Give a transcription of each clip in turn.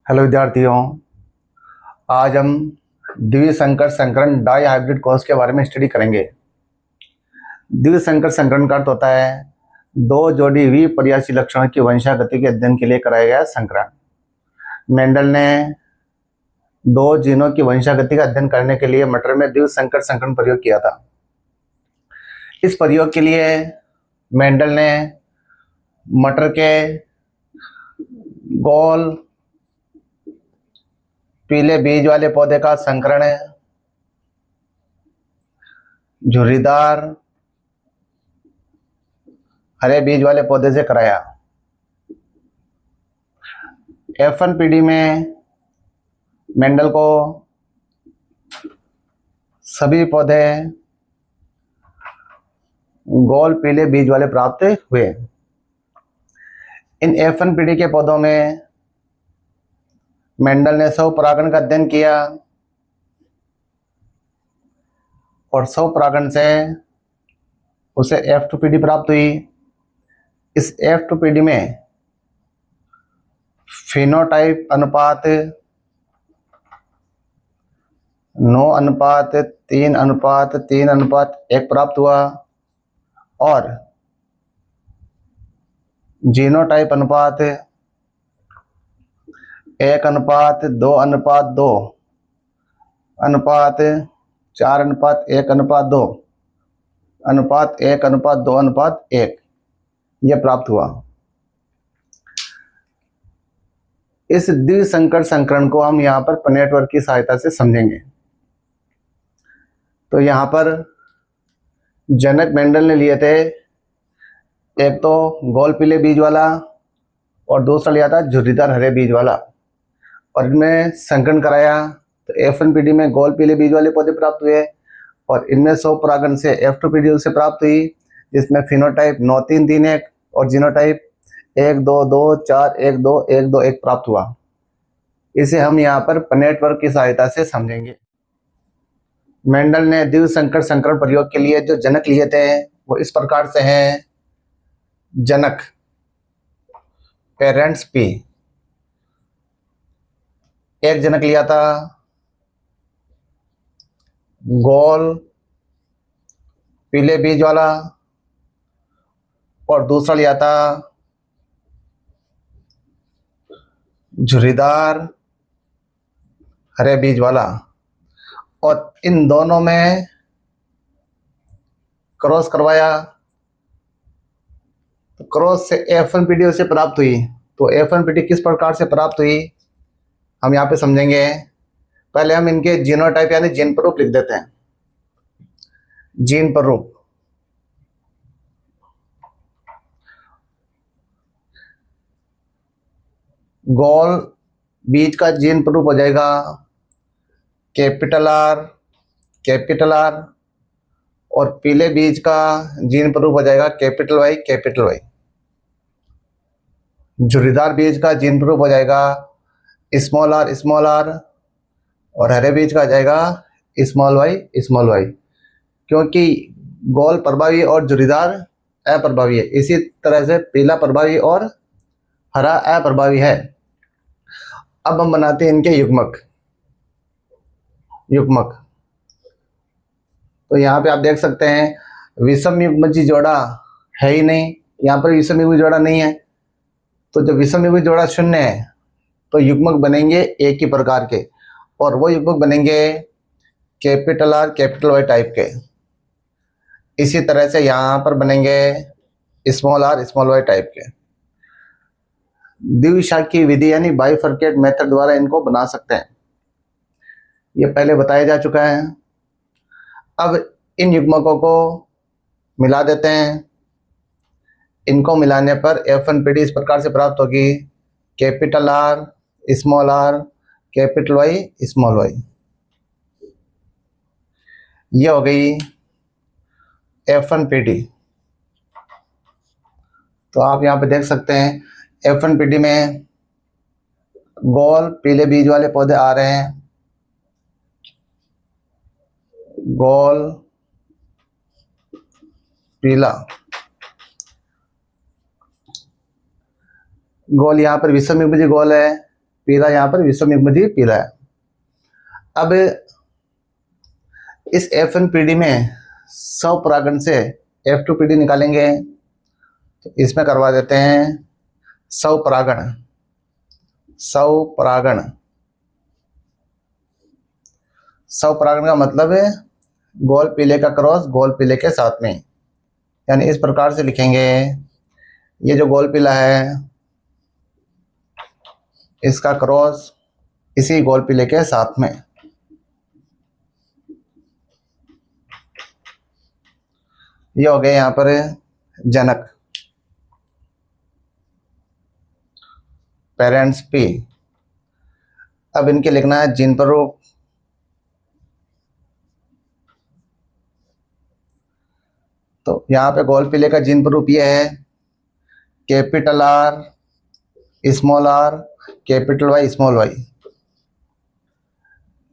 Hello विद्यार्थियों। आज हम द्विसंकर संकरण डाई हाइब्रिड कोर्स के बारे में स्टडी करेंगे। द्विसंकर संकरण का अर्थ होता है दो जोड़ी विपर्यासी लक्षणों की वंशागति के अध्ययन के लिए कराया गया संकरण। मेंडल ने दो जीनों की वंशागति का अध्ययन करने के लिए मटर में द्विसंकर संकरण प्रयोग किया था। इस प्रयोग के लिए मेंडल ने मटर के गोल पीले बीज वाले पौधे का संकरण झुर्रीदार हरे बीज वाले पौधे से कराया। F1 पीढ़ी में मेंडल को सभी पौधे गोल पीले बीज वाले प्राप्त हुए। इन F1 पीढ़ी के पौधों में मेंडल ने स्वपरागण का अध्ययन किया और स्वपरागण से उसे F2 पीढ़ी प्राप्त हुई। इस F2 पीढ़ी में फिनोटाइप अनुपात 9:3:3:1 प्राप्त हुआ और जीनोटाइप अनुपात 1:2:4:1:2:1:1:2:1 यह प्राप्त हुआ। इस द्विसंकर संकरण को हम यहाँ पर नेटवर्क की सहायता से समझेंगे। तो यहाँ पर जनक मेंडल ने लिए थे, एक तो गोल पीले बीज वाला और दूसरा लिया था झुर्रीदार हरे बीज वाला, और इनमें संकरण कराया तो F1 पीढ़ी में गोल पीले बीज वाले पौधे प्राप्त हुए और इनमें स्वपरागण से F2 पीढ़ी से प्राप्त हुई, जिसमें फिनोटाइप 9:3:3:1 और जीनोटाइप 1:2:2:4:1:2:1:2:1 प्राप्त हुआ। इसे हम यहाँ पर नेटवर्क की सहायता से समझेंगे। मेंडल ने द्विसंकर संकरण प्रयोग के लिए जो जनक लिए थे वो इस प्रकार से हैं। जनक पेरेंट्स P, एक जनक लिया था गोल पीले बीज वाला और दूसरा लिया था झुर्रीदार हरे बीज वाला, और इन दोनों में क्रॉस करवाया तो क्रॉस से F1 पीढ़ी से प्राप्त हुई। तो F1 पीढ़ी किस प्रकार से प्राप्त हुई हम यहाँ पे समझेंगे। पहले हम इनके जीनोटाइप यानी जीन प्ररूप लिख देते हैं। जीन प्ररूप गोल बीज का जीन प्ररूप हो जाएगा कैपिटल R, और पीले बीज का जीन प्ररूप हो जाएगा कैपिटल Y। झुर्रीदार बीज का जीन प्ररूप हो जाएगा स्मॉल r, और हरे बीज का आ जाएगा स्मॉल y। क्योंकि गोल प्रभावी और झुर्रीदार अप्रभावी है, इसी तरह से पीला प्रभावी और हरा अप्रभावी है। अब हम बनाते हैं इनके युग्मक। तो यहाँ पे आप देख सकते हैं विषम युग्मजी जोड़ा है ही नहीं, यहाँ पर विषम युग्मजी जोड़ा नहीं है। तो जब विषम युग्मजी जोड़ा शून्य है तो युग्मक बनेंगे एक ही प्रकार के, और वो युग्मक बनेंगे capital R capital Y type के। इसी तरह से यहाँ पर बनेंगे small r small y type के। द्विशाखी विधि यानी बाइफरकेट मेथड द्वारा इनको बना सकते हैं, ये पहले बताया जा चुका है। अब इन युग्मकों को मिला देते हैं। इनको मिलाने पर F1 पीढ़ी इस प्रकार से प्राप्त होगी capital R small r capital Y small y। ये हो गई F1 पीढ़ी। तो आप यहाँ पे देख सकते हैं F1 पीढ़ी में गोल पीले बीज वाले पौधे आ रहे हैं, गोल पीला गोल, यहाँ पर विषम युग्मजी गोल है पीला, यहाँ पर विषम युग्मजीव पीला है। अब इस F1PD में स्वपरागण से F2PD निकालेंगे, तो इसमें करवा देते हैं स्वपरागण। स्वपरागण, स्वपरागण का मतलब है गोल पीले का क्रॉस गोल पीले के साथ में, यानी इस प्रकार से लिखेंगे, ये जो गोल पीला है इसका क्रॉस इसी गोल पीले के साथ में। ये हो गए यहाँ पर जनक, पेरेंट्स पी। अब इनके लिखना है जीन प्रारूप। तो यहाँ पे गोल पीले का जीन प्रारूप ये है capital R small R capital Y small Y.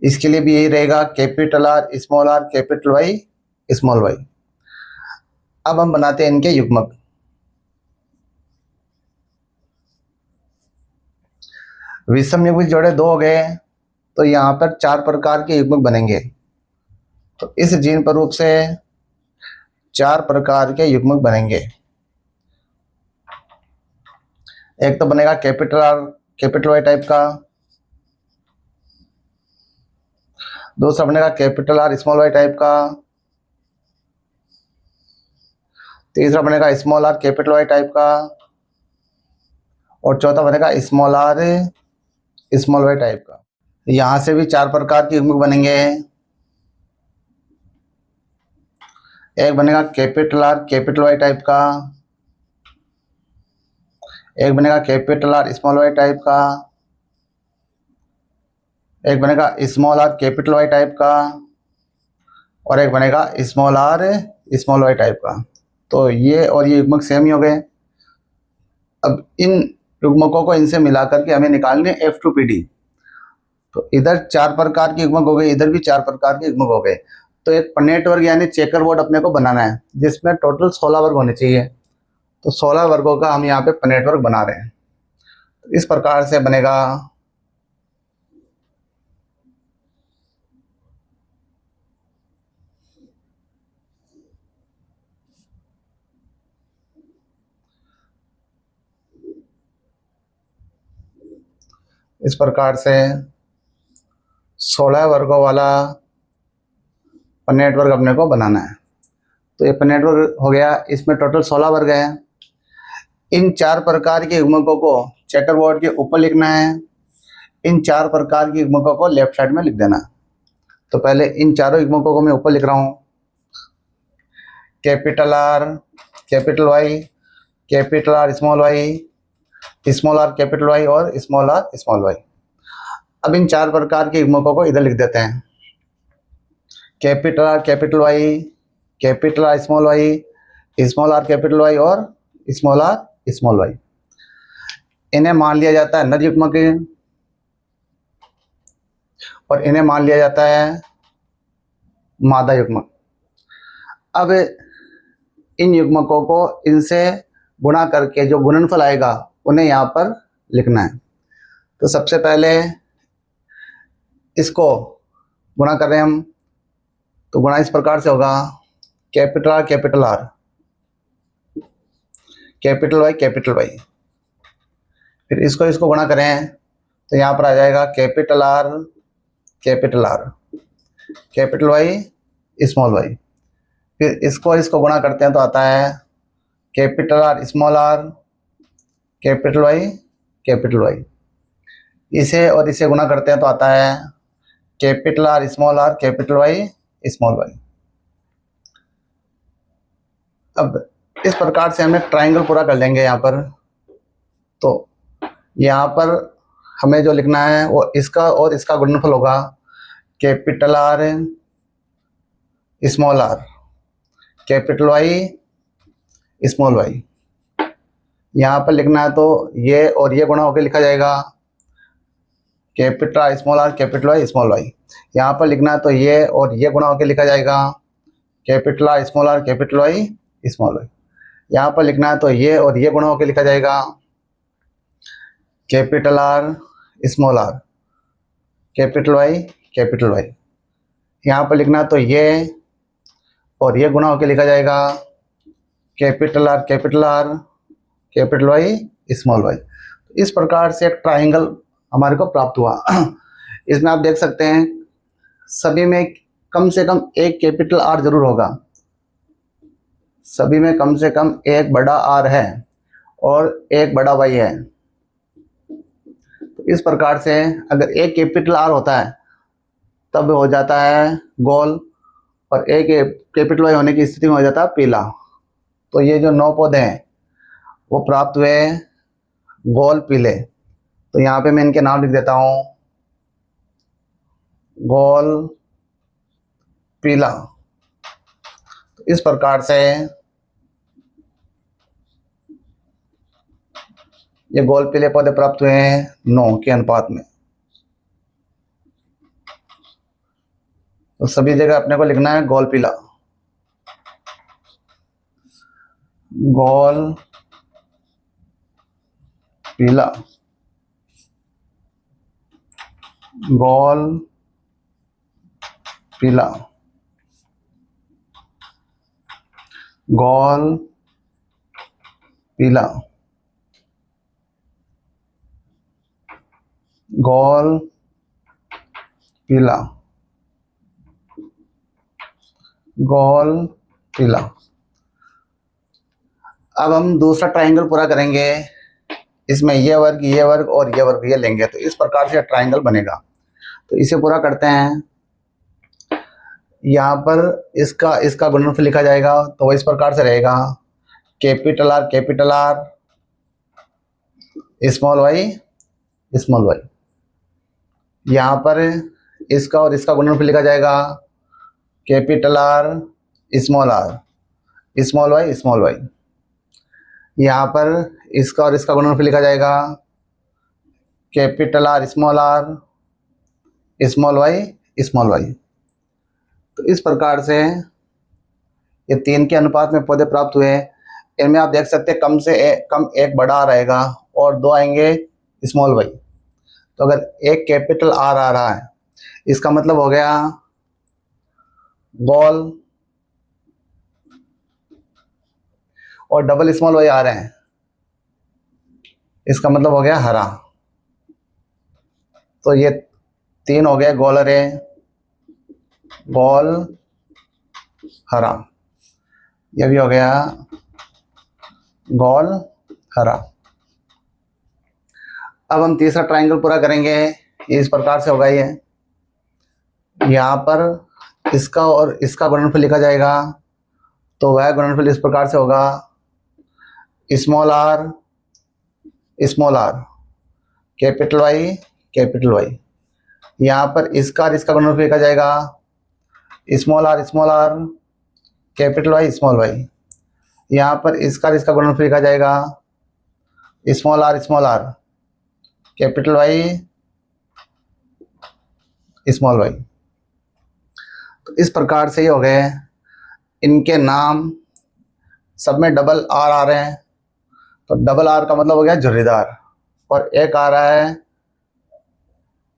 इसके लिए भी यही रहेगा capital R capital Y small Y. अब हम बनाते हैं इनके युग्मक। विषम युग्मित जोड़े 2 हो गए, तो यहाँ पर 4 प्रकार के युग्मक बनेंगे। तो इस जीन प्रारूप से 4 प्रकार के युग्मक बनेंगे। एक तो बनेगा capital R capital Y type का, दूसरा बनेगा capital R small Y type का, तीसरा बनेगा small R capital Y type का, और चौथा बनेगा small R small Y type का। यहां से भी 4 प्रकार के युग्मक बनेंगे। एक बनेगा capital R capital Y type का, एक बनेगा capital R small Y type का, एक बनेगा small R capital Y type का, और एक बनेगा small R small Y type का। तो ये और ये युग्मक सेम ही हो गए। अब इन युग्मकों को इनसे मिलाकर के हमें निकालने F2PD। तो इधर 4 प्रकार के युग्मक हो गए, इधर भी 4 प्रकार के युग्मक हो गए। तो एक पनेट वर्ग यानी चेकर बोर्ड अपने को बनाना है, जिसमें टोटल 16 वर्ग होने चाहिए। तो 16 वर्गों का हम यहाँ पे पनेट वर्ग बना रहे हैं। तो इस प्रकार से बनेगा इस प्रकार से 16 वर्गों वाला पनेट वर्ग अपने को बनाना है। तो ये पनेट वर्ग हो गया, इसमें टोटल 16 वर्ग है। इन 4 प्रकार के युग्मकों को चेकर बोर्ड के ऊपर लिखना है, इन 4 प्रकार के युग्मकों को लेफ्ट साइड में लिख देना। तो पहले इन चारों युग्मकों को मैं ऊपर लिख रहा हूँ, capital R capital Y capital R small R capital Y और स्मॉल आर स्मॉल वाई। अब इन 4 प्रकार के युग्मकों को इधर लिख देते हैं, capital R capital Y capital R small R capital Y और स्मॉल आर स्मॉल वाई। इन्हें मान लिया जाता है नर युग्मक और इन्हें मान लिया जाता है मादा युग्मक। अब इन युग्मकों को इनसे गुणा करके जो गुणनफल आएगा उन्हें यहाँ पर लिखना है। तो सबसे पहले इसको गुणा कर रहे हैं हम, तो गुणा इस प्रकार से होगा कैपिटल आर कैपिटल वाई। फिर इसको गुणा करें तो यहाँ पर आ जाएगा capital R capital Y small Y. फिर इसको गुणा करते हैं तो आता है capital R small R capital Y. इसे और इसे गुणा करते हैं तो आता है capital R capital Y small Y. अब इस प्रकार से हम एक ट्राइंगल पूरा कर लेंगे यहाँ पर। तो यहाँ पर हमें जो लिखना है वो इसका और इसका गुणनफल होगा capital R small R capital Y small Y. यहाँ पर लिखना है तो ये और ये गुणा होकर लिखा जाएगा capital R capital Y small Y. यहाँ पर लिखना है तो ये और ये गुणा होकर लिखा जाएगा capital R capital Y small Y. यहाँ पर लिखना है तो ये और ये गुणा होकर लिखा जाएगा capital R small R, capital Y capital Y. यहाँ पर लिखना तो ये और ये गुणा होकर लिखा जाएगा capital R capital R capital Y small Y. इस प्रकार से एक ट्राइंगल हमारे को प्राप्त हुआ। इसमें आप देख सकते हैं सभी में कम से कम एक कैपिटल आर जरूर होगा, सभी में कम से कम एक बड़ा आर है और एक बड़ा वाई है। तो इस प्रकार से अगर एक कैपिटल आर होता है तब हो जाता है गोल, और एक कैपिटल वाई होने की स्थिति में हो जाता है पीला। तो ये जो 9 पौधे हैं वो प्राप्त हुए गोल पीले। तो यहाँ पे मैं इनके नाम लिख देता हूँ, गोल पीला। तो इस प्रकार से ये गोल पीले पौधे प्राप्त हुए हैं 9 के अनुपात में। तो सभी जगह अपने को लिखना है गोल पीला, गोल पीला, गोल पीला, गोल पीला, गोल पीला, गोल पीला। अब हम दूसरा ट्रायंगल पूरा करेंगे, इसमें ये वर्ग और ये वर्ग ये लेंगे तो इस प्रकार से ट्रायंगल बनेगा। तो इसे पूरा करते हैं। यहाँ पर इसका गुणनफल लिखा जाएगा तो वो इस प्रकार से रहेगा capital R small Y small Y. यहाँ पर इसका और इसका गुणनफल लिखा जाएगा capital R small Y small Y. यहाँ पर इसका और इसका गुणनफल लिखा जाएगा capital R small Y small Y. तो इस प्रकार से ये 3 के अनुपात में पौधे प्राप्त हुए। इनमें आप देख सकते हैं कम से कम एक बड़ा आर आएगा और 2 आएंगे स्मॉल वाई। तो अगर एक कैपिटल आर आ रहा है इसका मतलब हो गया गोल, और डबल स्मॉल वाई आ रहे हैं इसका मतलब हो गया हरा। तो ये 3 हो गए गोल हरे, गोल हरा, ये भी हो गया गोल हरा। अब हम तीसरा ट्रायंगल पूरा करेंगे। ये इस प्रकार से होगा, ये यहाँ पर इसका और इसका गुणनफल लिखा जाएगा तो वह गुणनफल इस प्रकार से होगा स्मॉल आर कैपिटल वाई। यहाँ पर इसका और इसका गुणनफल लिखा जाएगा small R capital Y small Y. यहाँ पर इसका और इसका गुणनफल लिखा जाएगा small R capital Y small Y. तो इस प्रकार से ही हो गए। इनके नाम सब में डबल आर आ रहे हैं तो डबल आर का मतलब हो गया झुर्रीदार, और एक आ रहा है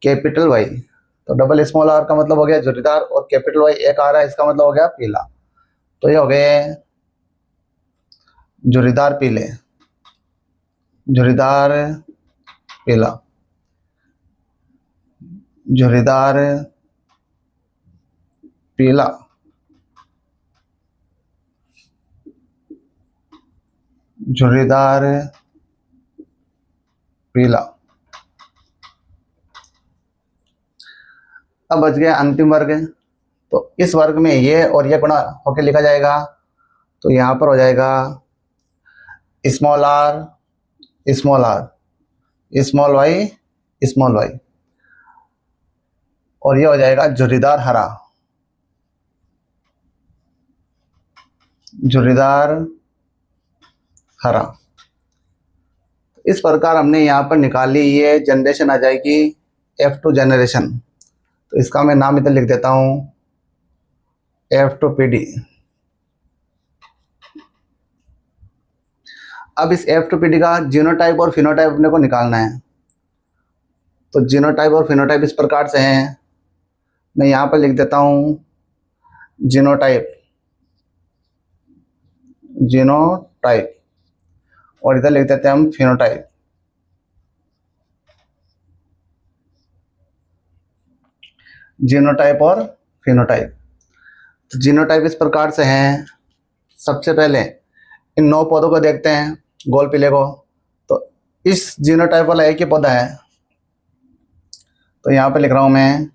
कैपिटल वाई तो डबल स्मॉल आर का मतलब हो गया झुर्रीदार, और कैपिटल वाई एक आ रहा है इसका मतलब हो गया पीला। तो ये हो गए झुर्रीदार पीले, झुर्रीदार पीला, झुर्रीदार पीला, झुर्रीदार पीला। अब बच गया अंतिम वर्ग। तो इस वर्ग में ये और ये गुणा होकर लिखा जाएगा तो यहाँ पर हो जाएगा स्मॉल आर स्मॉल वाई, और ये हो जाएगा झुर्रीदार हरा, झुर्रीदार हरा। इस प्रकार हमने यहाँ पर निकाली, ये जनरेशन आ जाएगी F2 जनरेशन। तो इसका मैं नाम इधर लिख देता हूँ F2PD। अब इस F2PD का जीनोटाइप और फिनोटाइप अपने को निकालना है। तो जीनोटाइप और फिनोटाइप इस प्रकार से हैं। मैं यहाँ पर लिख देता हूँ जीनोटाइप, जीनोटाइप, और इधर लिख देते हैं हम फिनोटाइप। जीनोटाइप और फिनोटाइप। तो जीनोटाइप इस प्रकार से हैं। सबसे पहले इन 9 पौधों को देखते हैं, गोल पीले को। तो इस जीनोटाइप वाला एक ही पौधा है, तो यहाँ पे लिख रहा हूँ मैं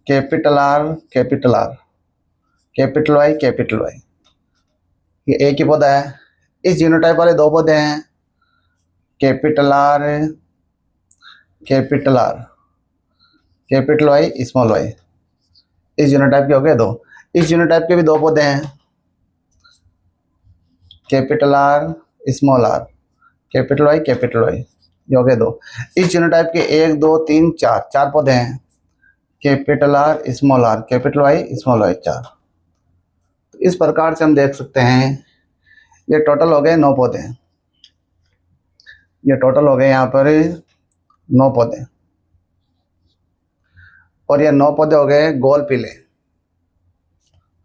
capital R, capital R, capital Y, capital Y. ये एक ही पौधा है। इस जीनोटाइप वाले 2 पौधे हैं, capital R, capital R, capital Y, small Y. इस जीनोटाइप के हो गए 2। इस जीनोटाइप के भी 2 पौधे हैं, capital R, small R, capital Y, capital Y. ये हो गए 2। इस जीनोटाइप के 1 2 3 4 पौधे हैं, capital R, small R, capital Y, small Y, 4। तो इस प्रकार से हम देख सकते हैं ये टोटल हो गए 9 पौधे। ये टोटल हो गए यहाँ पर 9 पौधे, और ये 9 पौधे हो गए गोल पीले।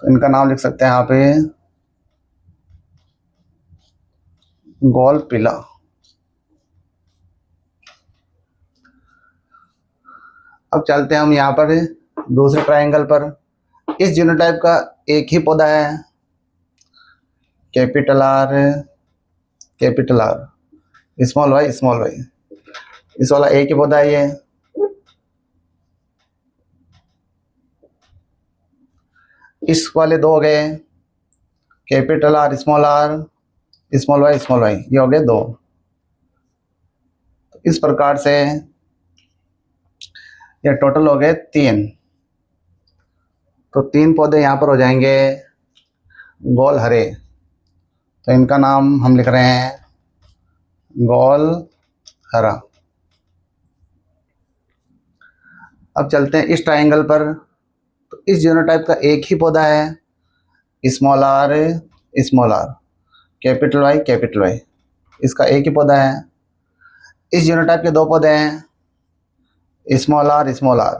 तो इनका नाम लिख सकते हैं यहाँ पे गोल पीला। अब चलते हैं हम यहाँ पर दूसरे ट्रायंगल पर। इस जीनोटाइप का एक ही पौधा है, capital R, capital R, small Y, small Y. इस वाला एक ही पौधा है ये। इस वाले 2 हो गए, capital R, small Y, small Y. ये हो गए 2। तो इस प्रकार से ये टोटल हो गए 3। तो 3 पौधे यहाँ पर हो जाएंगे गोल हरे। तो इनका नाम हम लिख रहे हैं गोल हरा। अब चलते हैं इस ट्रायंगल पर। तो इस जीनोटाइप का एक ही पौधा है, small R, small R, capital Y, capital Y. इसका एक ही पौधा है। इस जीनोटाइप के 2 पौधे हैं, small R, small R,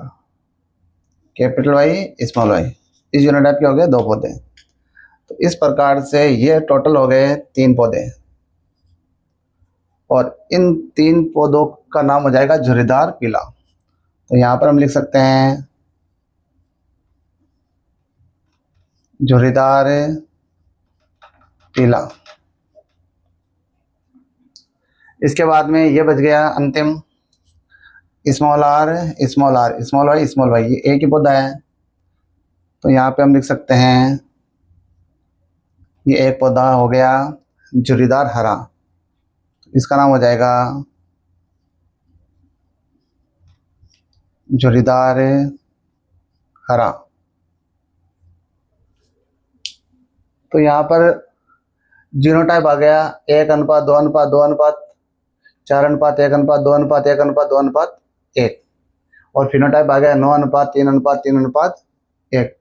capital Y, small Y. इस जीनोटाइप के हो गए 2 पौधे। तो इस प्रकार से ये टोटल हो गए 3 पौधे, और इन 3 पौधों का नाम हो जाएगा झुर्रीदार पीला। तो यहाँ पर हम लिख सकते हैं झुर्रीदार पीला। इसके बाद में ये बच गया अंतिम small R, small R, small Y, small Y. ये एक ही पौधा है, तो यहाँ पे हम लिख सकते हैं ये एक पौधा हो गया झुर्रीदार हरा। इसका नाम हो जाएगा झुर्रीदार हरा। तो यहाँ पर जीनोटाइप आ गया 1:2:2:4:1:1:1:2:1, और फिनोटाइप आ गया 9:3:3:3:1।